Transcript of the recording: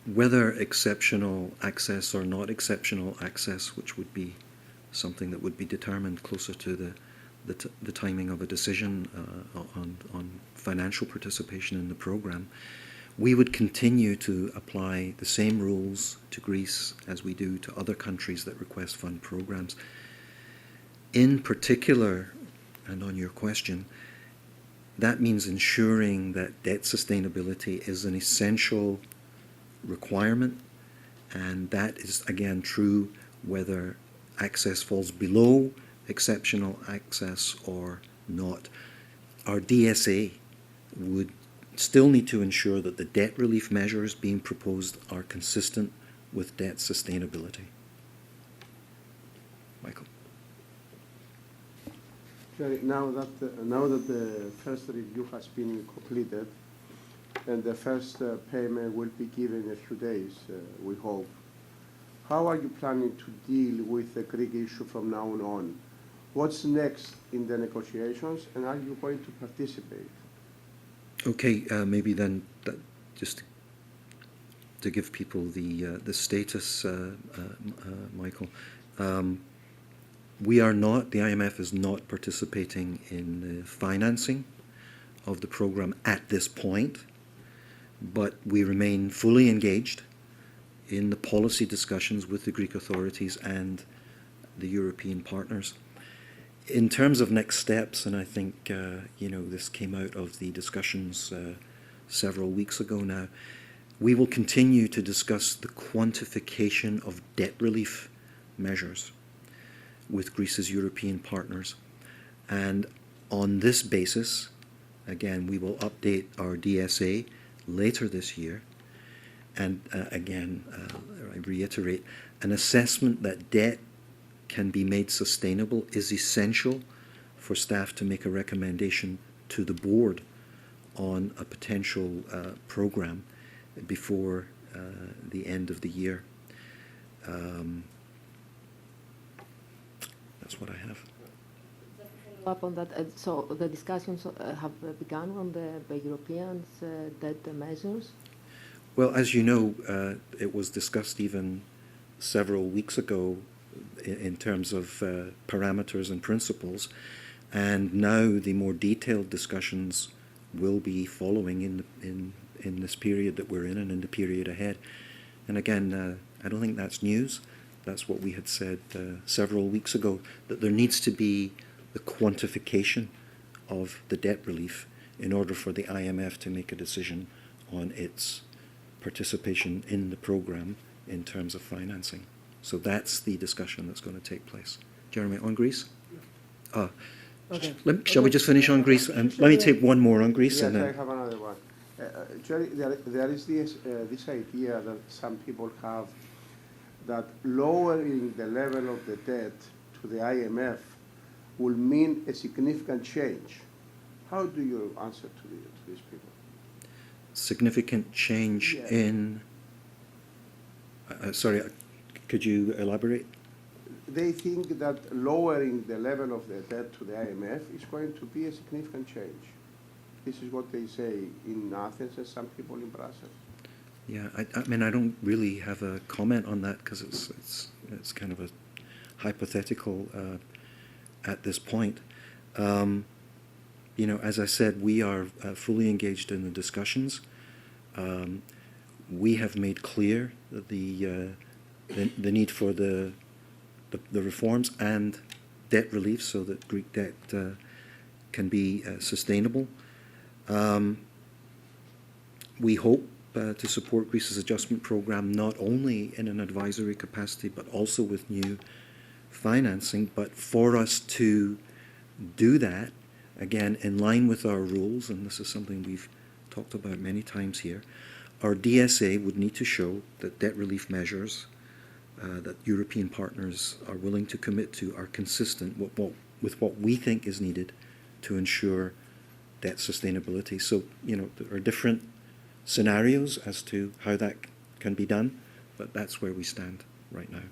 Whether exceptional access or not exceptional access, which would be something that would be determined closer to the timing of a decision on financial participation in the program, we would continue to apply the same rules to Greece as we do to other countries that request fund programs. In particular, and on your question, that means ensuring that debt sustainability is an essential requirement, and that is again true whether access falls below exceptional access or not. Our DSA would still need to ensure that the debt relief measures being proposed are consistent with debt sustainability. Michael. Now that the first review has been completed and the first payment will be given in a few days, we hope, how are you planning to deal with the Greek issue from now on? What's next in the negotiations, and are you going to participate? Okay, maybe then just to give people the status, Michael. We are not, the IMF is not participating in the financing of the program at this point, but we remain fully engaged in the policy discussions with the Greek authorities and the European partners. In terms of next steps, and I think this came out of the discussions several weeks ago now, we will continue to discuss the quantification of debt relief measures with Greece's European partners. And on this basis, again, we will update our DSA later this year. And again, I reiterate, an assessment that debt can be made sustainable is essential for staff to make a recommendation to the board on a potential program before the end of the year. That's what I have. Up on that, so the discussions have begun on the European debt measures? Well, as you know, it was discussed even several weeks ago in terms of parameters and principles, and now the more detailed discussions will be following in this period that we're in and in the period ahead. And again, I don't think that's news. That's what we had said several weeks ago, that there needs to be the quantification of the debt relief in order for the IMF to make a decision on its participation in the program in terms of financing. So that's the discussion that's going to take place. Jeremy, on Greece? Okay. Shall we just finish on Greece? And let me take one more on Greece. Yes, and then I have another one. Jerry, there is this idea that some people have that lowering the level of the debt to the IMF will mean a significant change. How do you answer to these people? Significant change in... sorry, could you elaborate? They think that lowering the level of the debt to the IMF is going to be a significant change. This is what they say in Athens and some people in Brussels. Yeah, I mean, I don't really have a comment on that because it's kind of a hypothetical at this point. As I said, we are fully engaged in the discussions. We have made clear that the need for the reforms and debt relief so that Greek debt can be sustainable. We hope to support Greece's adjustment program not only in an advisory capacity but also with new financing. But for us to do that, again, in line with our rules, and this is something we've talked about many times here, our DSA would need to show that debt relief measures that European partners are willing to commit to are consistent with what we think is needed to ensure debt sustainability. So, there are different scenarios as to how that can be done, but that's where we stand right now.